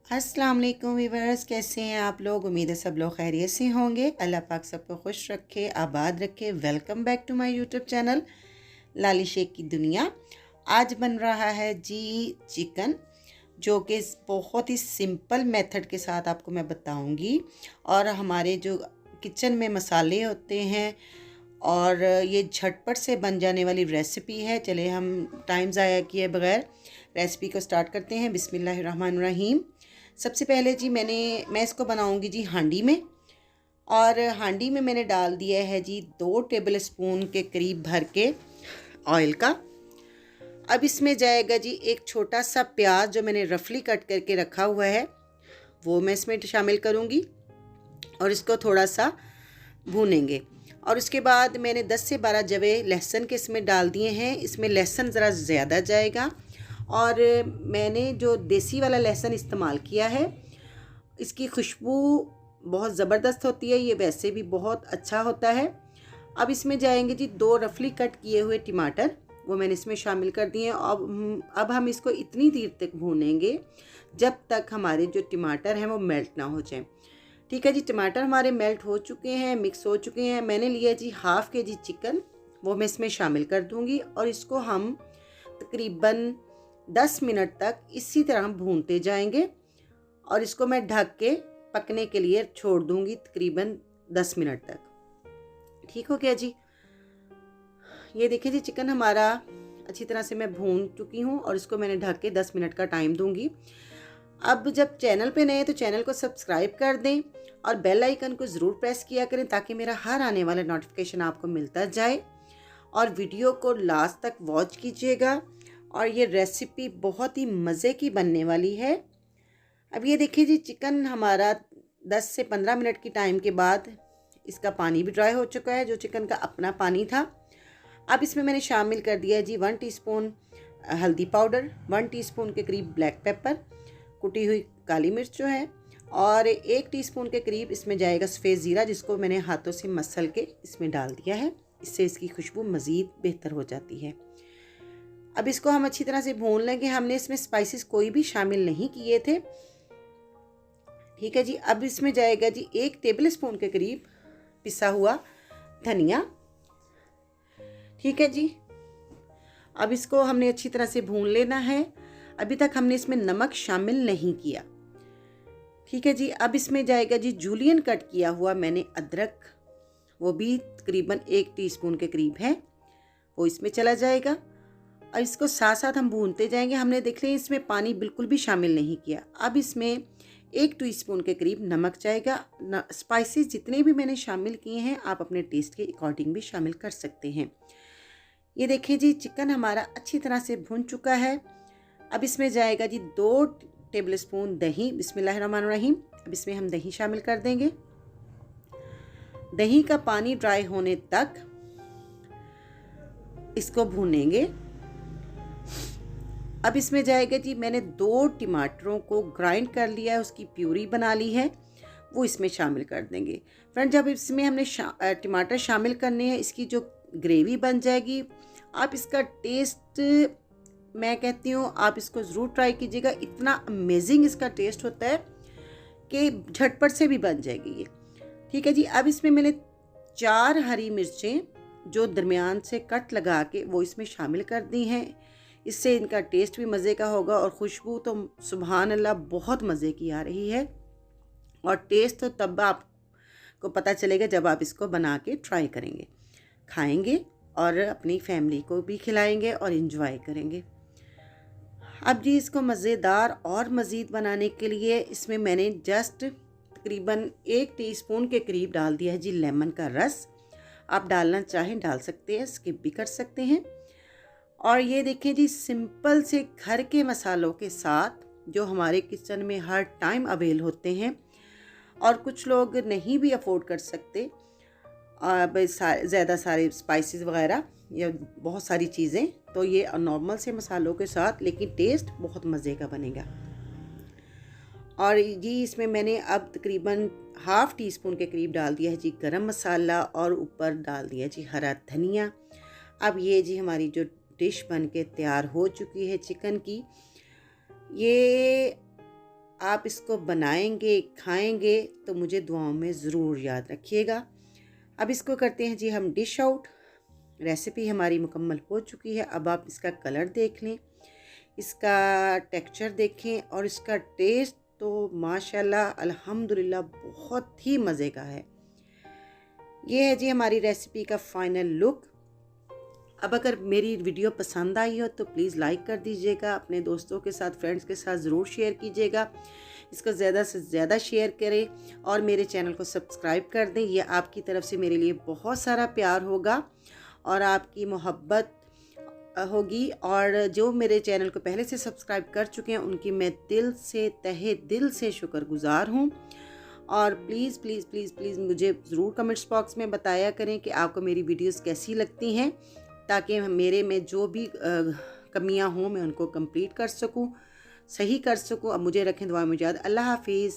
अस्सलाम वालेकुम वीवर्स, कैसे हैं आप लोग। उम्मीद है सब लोग खैरियत से होंगे। अल्लाह पाक सबको खुश रखे, आबाद रखे। Welcome back to my YouTube channel Lali Shaikh की दुनिया। आज बन रहा है जी चिकन, जो कि बहुत ही सिंपल मेथड के साथ आपको मैं बताऊंगी। और हमारे जो किचन में मसाले होते हैं और ये झटपट से बन जाने वाली रेसिपी है। चले हम टाइम ज़ाया किए बगैर रेसिपी को स्टार्ट करते हैं। बिस्मिल्लाहिर्रहमानिर्रहीम। सबसे पहले जी मैं इसको बनाऊंगी जी हांडी में। और हांडी में मैंने डाल दिया है जी 2 टेबल स्पून के करीब भर के ऑयल का। अब इसमें जाएगा जी एक छोटा सा प्याज जो मैंने रफली कट करके रखा हुआ है, वो मैं इसमें शामिल करूंगी और इसको थोड़ा सा भूनेंगे। और उसके बाद मैंने 10 से 12 जवे लहसुन के इसमें डाल दिए हैं। इसमें लहसुन ज़रा ज़्यादा जाएगा और मैंने जो देसी वाला लहसुन इस्तेमाल किया है, इसकी खुशबू बहुत ज़बरदस्त होती है। ये वैसे भी बहुत अच्छा होता है। अब इसमें जाएंगे जी 2 रफली कट किए हुए टमाटर, वो मैंने इसमें शामिल कर दिए हैं। अब हम इसको इतनी देर तक भूनेंगे जब तक हमारे जो टमाटर हैं वो मेल्ट ना हो जाए। ठीक है जी, टमाटर हमारे मेल्ट हो चुके हैं, मिक्स हो चुके हैं। मैंने लिया जी हाफ़ के जी चिकन, वो मैं इसमें शामिल कर दूंगी और इसको हम तकरीबन 10 मिनट तक इसी तरह भूनते जाएंगे और इसको मैं ढक के पकने के लिए छोड़ दूंगी तकरीबन 10 मिनट तक। ठीक हो गया जी। ये देखिए जी, चिकन हमारा अच्छी तरह से मैं भून चुकी हूँ और इसको मैंने ढक के 10 मिनट का टाइम दूंगी। अब जब चैनल पे नए हैं तो चैनल को सब्सक्राइब कर दें और बेल आइकन को ज़रूर प्रेस किया करें ताकि मेरा हर आने वाला नोटिफिकेशन आपको मिलता जाए। और वीडियो को लास्ट तक वॉच कीजिएगा और ये रेसिपी बहुत ही मज़े की बनने वाली है। अब ये देखिए जी, चिकन हमारा 10 से 15 मिनट की टाइम के बाद इसका पानी भी ड्राई हो चुका है, जो चिकन का अपना पानी था। अब इसमें मैंने शामिल कर दिया है जी 1 टीस्पून हल्दी पाउडर, 1 टीस्पून के करीब ब्लैक पेपर, कुटी हुई काली मिर्च जो है, और 1 टीस्पून के करीब इसमें जाएगा सफ़ेद ज़ीरा, जिसको मैंने हाथों से मसल के इसमें डाल दिया है। इससे इसकी खुशबू मज़ीद बेहतर हो जाती है। अब इसको हम अच्छी तरह से भून लेंगे। हमने इसमें स्पाइसेस कोई भी शामिल नहीं किए थे। ठीक है जी। अब इसमें जाएगा जी 1 टेबल स्पून के करीब पिसा हुआ धनिया। ठीक है जी। अब इसको हमने अच्छी तरह से भून लेना है। अभी तक हमने इसमें नमक शामिल नहीं किया। ठीक है जी। अब इसमें जाएगा जी जूलियन कट किया हुआ मैंने अदरक, वो भी तकरीबन 1 टीस्पून के करीब है, वो इसमें चला जाएगा और इसको साथ साथ हम भूनते जाएंगे। हमने देख लिया इसमें पानी बिल्कुल भी शामिल नहीं किया। अब इसमें 1 टीस्पून के करीब नमक जाएगा। स्पाइसेस जितने भी मैंने शामिल किए हैं आप अपने टेस्ट के अकॉर्डिंग भी शामिल कर सकते हैं। ये देखिए जी, चिकन हमारा अच्छी तरह से भुन चुका है। अब इसमें जाएगा जी 2 टेबल स्पून दही। बिस्मिल्लाहिर्रहमानिर्रहीम। अब इसमें हम दही शामिल कर देंगे। दही का पानी ड्राई होने तक इसको भूनेंगे। अब इसमें जाएगा जी, मैंने 2 टमाटरों को ग्राइंड कर लिया है, उसकी प्यूरी बना ली है, वो इसमें शामिल कर देंगे। फ्रेंड, जब इसमें हमने टमाटर शामिल करने हैं, इसकी जो ग्रेवी बन जाएगी, आप इसका टेस्ट, मैं कहती हूँ आप इसको ज़रूर ट्राई कीजिएगा। इतना अमेजिंग इसका टेस्ट होता है कि झटपट से भी बन जाएगी ये। ठीक है जी। अब इसमें मैंने 4 हरी मिर्चें जो दरमियान से कट लगा के वो इसमें शामिल कर दी हैं। इससे इनका टेस्ट भी मज़े का होगा और खुशबू तो सुभान अल्लाह बहुत मज़े की आ रही है। और टेस्ट तो तब आपको पता चलेगा जब आप इसको बना के ट्राई करेंगे, खाएंगे और अपनी फैमिली को भी खिलाएंगे और इन्जॉय करेंगे। अब जी इसको मज़ेदार और मज़ीद बनाने के लिए इसमें मैंने जस्ट तकरीबन 1 टीस्पून के करीब डाल दिया है जी लेमन का रस। आप डालना चाहें डाल सकते हैं, स्किप भी कर सकते हैं। और ये देखें जी, सिंपल से घर के मसालों के साथ जो हमारे किचन में हर टाइम अवेल होते हैं और कुछ लोग नहीं भी अफोर्ड कर सकते ज़्यादा सारे स्पाइसेस वगैरह या बहुत सारी चीज़ें, तो ये नॉर्मल से मसालों के साथ लेकिन टेस्ट बहुत मज़े का बनेगा। और जी इसमें मैंने अब तकरीबन हाफ़ टीस्पून के करीब डाल दिया है जी गरम मसाला और ऊपर डाल दिया जी हरा धनिया। अब ये जी हमारी जो डिश बन के तैयार हो चुकी है चिकन की, ये आप इसको बनाएंगे, खाएंगे तो मुझे दुआओं में ज़रूर याद रखिएगा। अब इसको करते हैं जी हम डिश आउट। रेसिपी हमारी मुकम्मल हो चुकी है। अब आप इसका कलर देख लें, इसका टेक्सचर देखें और इसका टेस्ट तो माशाल्लाह अल्हम्दुलिल्लाह बहुत ही मज़े का है। ये है जी हमारी रेसिपी का फाइनल लुक। अब अगर मेरी वीडियो पसंद आई हो तो प्लीज़ लाइक कर दीजिएगा, अपने दोस्तों के साथ, फ्रेंड्स के साथ ज़रूर शेयर कीजिएगा। इसको ज़्यादा से ज़्यादा शेयर करें और मेरे चैनल को सब्सक्राइब कर दें। ये आपकी तरफ से मेरे लिए बहुत सारा प्यार होगा और आपकी मोहब्बत होगी। और जो मेरे चैनल को पहले से सब्सक्राइब कर चुके हैं उनकी मैं दिल से, तहे दिल से शुक्रगुजार हूँ। और प्लीज़ प्लीज़ प्लीज़ प्लीज़ मुझे ज़रूर कमेंट्स बॉक्स में बताया करें कि आपको मेरी वीडियोस कैसी लगती हैं, ताकि मेरे में जो भी कमियां हों मैं उनको कंप्लीट कर सकूं, सही कर सकूं। अब मुझे रखें दुआ में याद। अल्लाह हाफिज़।